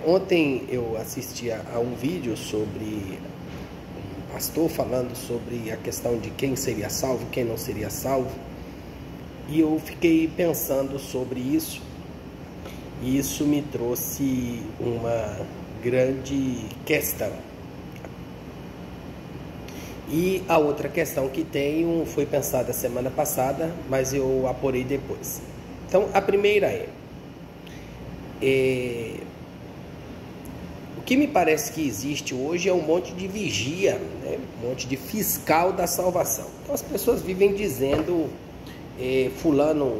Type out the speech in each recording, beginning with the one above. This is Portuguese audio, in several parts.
Ontem eu assisti a um vídeo sobre um pastor falando sobre a questão de quem seria salvo, quem não seria salvo. E eu fiquei pensando sobre isso. E isso me trouxe uma grande questão. E a outra questão que tenho foi pensada semana passada, mas eu apurei depois. Então, a primeira o que me parece que existe hoje é um monte de vigia, né? Um monte de fiscal da salvação. Então, as pessoas vivem dizendo, fulano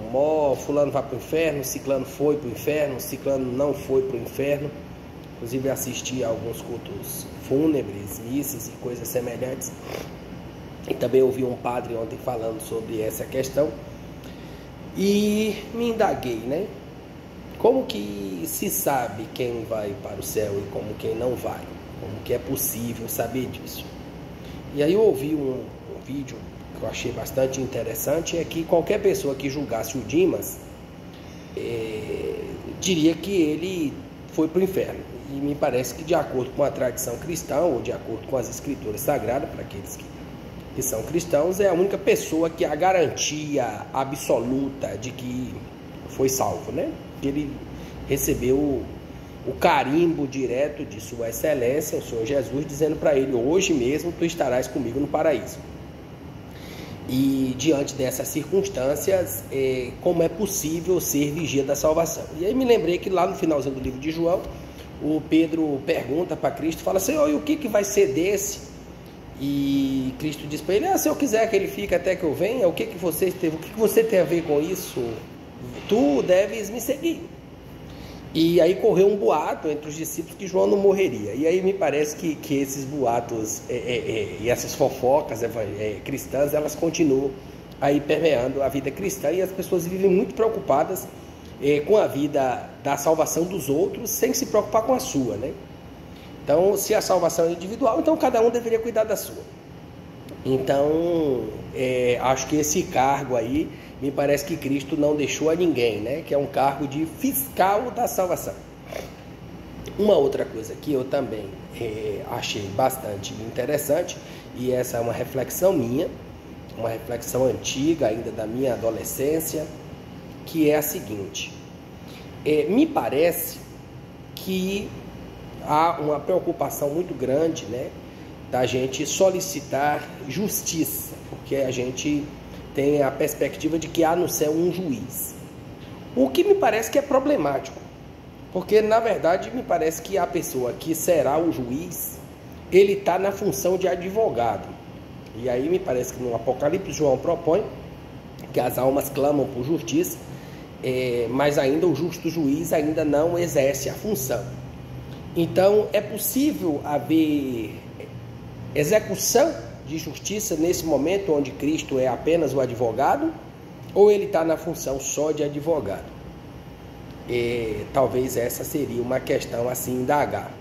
fulano vai para o inferno, ciclano foi para o inferno, ciclano não foi para o inferno. Inclusive assisti a alguns cultos fúnebres, missas e coisas semelhantes. E também ouvi um padre ontem falando sobre essa questão. E me indaguei, né? Como que se sabe quem vai para o céu e como quem não vai? Como que é possível saber disso? E aí eu ouvi um vídeo que eu achei bastante interessante, é que qualquer pessoa que julgasse o Dimas diria que ele foi para o inferno. E me parece que, de acordo com a tradição cristã, ou de acordo com as escrituras sagradas, para aqueles que são cristãos, é a única pessoa que há garantia absoluta de que foi salvo, né? Ele recebeu o carimbo direto de Sua Excelência, o Senhor Jesus, dizendo para ele: hoje mesmo tu estarás comigo no paraíso. E diante dessas circunstâncias, como é possível ser vigia da salvação? E aí me lembrei que lá no finalzinho do livro de João, o Pedro pergunta para Cristo, fala: Senhor, e o que vai ser desse? E Cristo diz para ele: se eu quiser que ele fique até que eu venha, o que você tem a ver com isso? Tu deves me seguir. E aí correu um boato entre os discípulos que João não morreria. E aí me parece que esses boatos e essas fofocas cristãs, elas continuam aí permeando a vida cristã, e as pessoas vivem muito preocupadas com a vida da salvação dos outros, sem se preocupar com a sua, né? Então, se a salvação é individual, então cada um deveria cuidar da sua. Então, acho que esse cargo aí, me parece que Cristo não deixou a ninguém, né? Que é um cargo de fiscal da salvação. Uma outra coisa que eu também achei bastante interessante, e essa é uma reflexão minha, uma reflexão antiga ainda da minha adolescência, que é a seguinte: me parece que há uma preocupação muito grande, né, da gente solicitar justiça, porque a gente tem a perspectiva de que há no céu um juiz. O que me parece que é problemático, porque na verdade me parece que a pessoa que será o juiz, ele está na função de advogado. E aí me parece que no Apocalipse João propõe que as almas clamam por justiça, mas ainda o justo juiz ainda não exerce a função. Então é possível haver execução de justiça nesse momento onde Cristo é apenas o advogado, ou ele está na função só de advogado? Talvez essa seria uma questão a se indagar.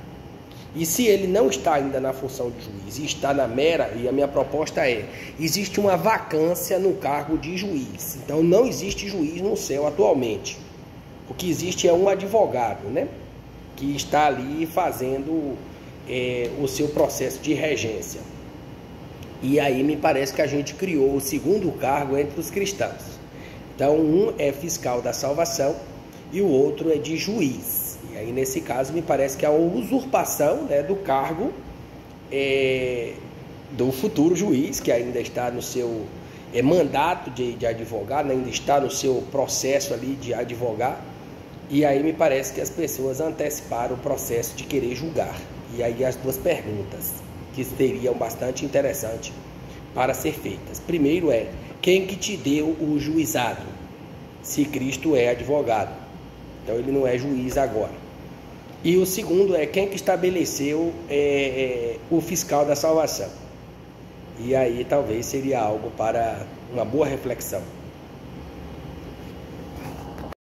E se ele não está ainda na função de juiz e está na mera, e a minha proposta existe uma vacância no cargo de juiz, então não existe juiz no céu atualmente. O que existe é um advogado, né, que está ali fazendo o seu processo de regência. E aí me parece que a gente criou o segundo cargo entre os cristãos. Então um é fiscal da salvação e o outro é de juiz. E aí nesse caso me parece que há uma usurpação, né, do cargo do futuro juiz, que ainda está no seu mandato de advogado, ainda está no seu processo ali de advogar. E aí me parece que as pessoas anteciparam o processo de querer julgar. E aí as duas perguntas que seriam bastante interessantes para ser feitas. Primeiro quem que te deu o juizado? Se Cristo é advogado, então ele não é juiz agora. E o segundo quem que estabeleceu o fiscal da salvação? E aí talvez seria algo para uma boa reflexão.